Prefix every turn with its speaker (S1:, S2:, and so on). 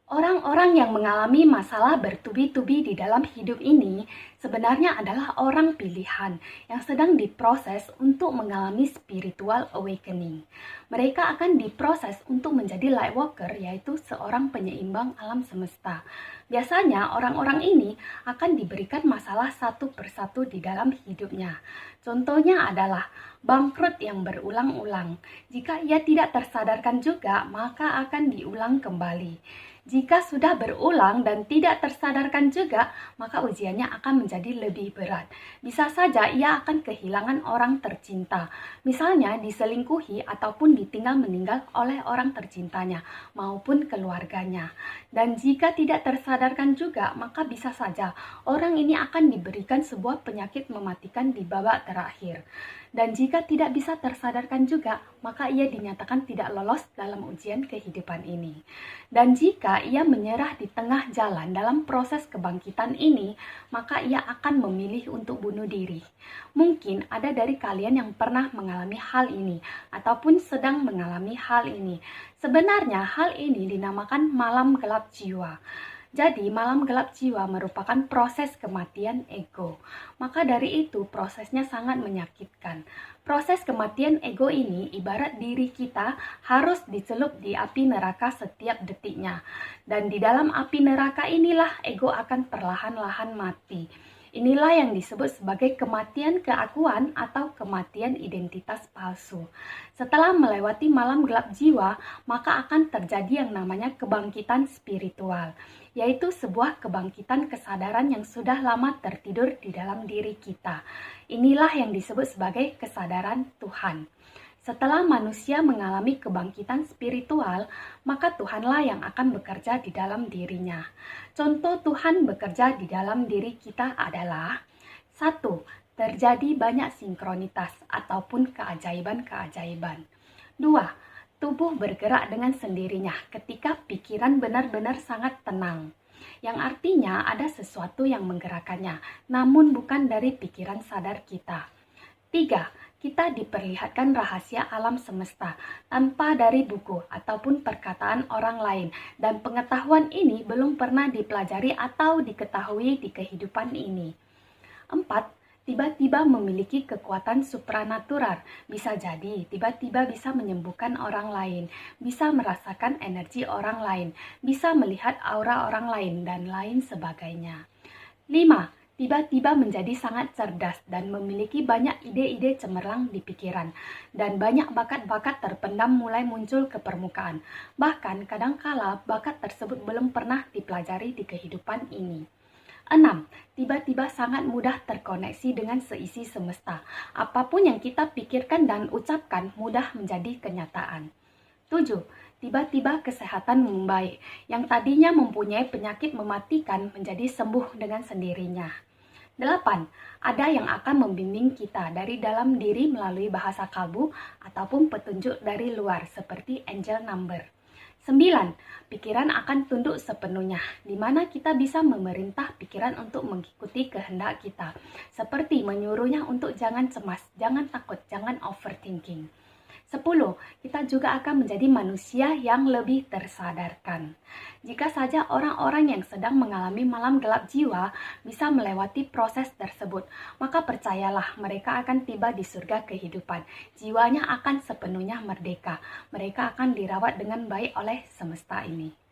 S1: Orang-orang yang mengalami masalah bertubi-tubi di dalam hidup ini sebenarnya adalah orang pilihan yang sedang diproses untuk mengalami spiritual awakening. Mereka akan diproses untuk menjadi light worker, yaitu seorang penyeimbang alam semesta. Biasanya orang-orang ini akan diberikan masalah satu persatu di dalam hidupnya. Contohnya adalah bangkrut yang berulang-ulang. Jika ia tidak tersadarkan juga, maka akan diulang kembali. Jika sudah berulang dan tidak tersadarkan juga, maka ujiannya akan menjadi lebih berat. Bisa saja ia akan kehilangan orang tercinta, misalnya diselingkuhi ataupun ditinggal meninggal oleh orang tercintanya maupun keluarganya. Dan jika tidak tersadarkan juga, maka bisa saja orang ini akan diberikan sebuah penyakit mematikan di babak terakhir. Dan jika tidak bisa tersadarkan juga, maka ia dinyatakan tidak lolos dalam ujian kehidupan ini. Dan jika ia menyerah di tengah jalan dalam proses kebangkitan ini, maka ia akan memilih untuk bunuh diri. Mungkin ada dari kalian yang pernah mengalami hal ini, ataupun sedang mengalami hal ini. Sebenarnya hal ini dinamakan malam gelap jiwa. Jadi, malam gelap jiwa merupakan proses kematian ego. Maka dari itu, prosesnya sangat menyakitkan. Proses kematian ego ini ibarat diri kita harus dicelup di api neraka setiap detiknya. Dan di dalam api neraka inilah ego akan perlahan-lahan mati. Inilah yang disebut sebagai kematian keakuan atau kematian identitas palsu. Setelah melewati malam gelap jiwa, maka akan terjadi yang namanya kebangkitan spiritual, yaitu sebuah kebangkitan kesadaran yang sudah lama tertidur di dalam diri kita. Inilah yang disebut sebagai kesadaran Tuhan. Setelah manusia mengalami kebangkitan spiritual, maka Tuhanlah yang akan bekerja di dalam dirinya. Contoh Tuhan bekerja di dalam diri kita adalah 1. Terjadi banyak sinkronitas ataupun keajaiban-keajaiban. 2. Tubuh bergerak dengan sendirinya ketika pikiran benar-benar sangat tenang. Yang artinya ada sesuatu yang menggerakkannya, namun bukan dari pikiran sadar kita. 3. Kita diperlihatkan rahasia alam semesta tanpa dari buku ataupun perkataan orang lain, dan pengetahuan ini belum pernah dipelajari atau diketahui di kehidupan ini. 4. Tiba-tiba memiliki kekuatan supranatural. Bisa jadi tiba-tiba bisa menyembuhkan orang lain, bisa merasakan energi orang lain, bisa melihat aura orang lain, dan lain sebagainya. 5. Tiba-tiba menjadi sangat cerdas dan memiliki banyak ide-ide cemerlang di pikiran, dan banyak bakat-bakat terpendam mulai muncul ke permukaan. Bahkan kadangkala bakat tersebut belum pernah dipelajari di kehidupan ini. 6. Tiba-tiba sangat mudah terkoneksi dengan seisi semesta. Apapun yang kita pikirkan dan ucapkan mudah menjadi kenyataan. 7. Tiba-tiba kesehatan membaik, yang tadinya mempunyai penyakit mematikan menjadi sembuh dengan sendirinya. 8. Ada yang akan membimbing kita dari dalam diri melalui bahasa kalbu ataupun petunjuk dari luar seperti angel number. 9. Pikiran akan tunduk sepenuhnya, di mana kita bisa memerintah pikiran untuk mengikuti kehendak kita, seperti menyuruhnya untuk jangan cemas, jangan takut, jangan overthinking. 10. Kita juga akan menjadi manusia yang lebih tersadarkan. Jika saja orang-orang yang sedang mengalami malam gelap jiwa bisa melewati proses tersebut, maka percayalah mereka akan tiba di surga kehidupan. Jiwanya akan sepenuhnya merdeka. Mereka akan dirawat dengan baik oleh semesta ini.